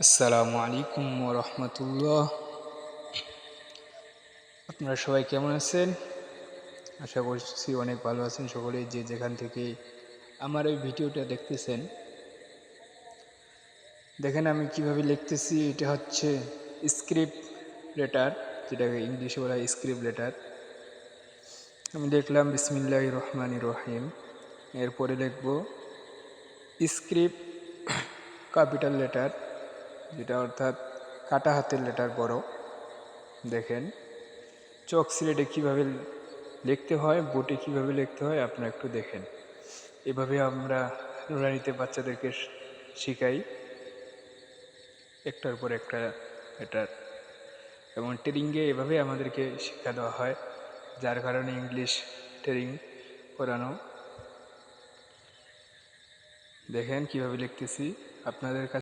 আসসালামু আলাইকুম রহমতুল্লাহ। আপনারা সবাই কেমন আছেন? আশা করছি অনেক ভালো আছেন সকলেই, যে যেখান থেকে আমার এই ভিডিওটা দেখতেছেন। দেখেন আমি কিভাবে লিখতেছি। এটা হচ্ছে স্ক্রিপ্ট লেটার, যেটাকে ইংলিশে বলা হয় স্ক্রিপ্ট লেটার। আমি লিখলাম বিসমিল্লাহির রহমানির রহিম, এরপরে লিখব স্ক্রিপ্ট ক্যাপিটাল লেটার, যেটা অর্থাৎ কাটা হাতের লেটার বড়। দেখেন চক সিলেটে কীভাবে লিখতে হয়, বোর্ডে কীভাবে লিখতে হয় আপনারা একটু দেখেন। এভাবে আমরা নুরানিতে বাচ্চাদেরকে শিখাই একটার পর একটা লেটার, এবং ট্রেনিংয়ে এভাবে আমাদেরকে শিক্ষা দেওয়া হয়, যার কারণে ইংলিশ ট্রেনিং করানো। দেখেন কিভাবে লিখতেছি আপনাদের কাছে।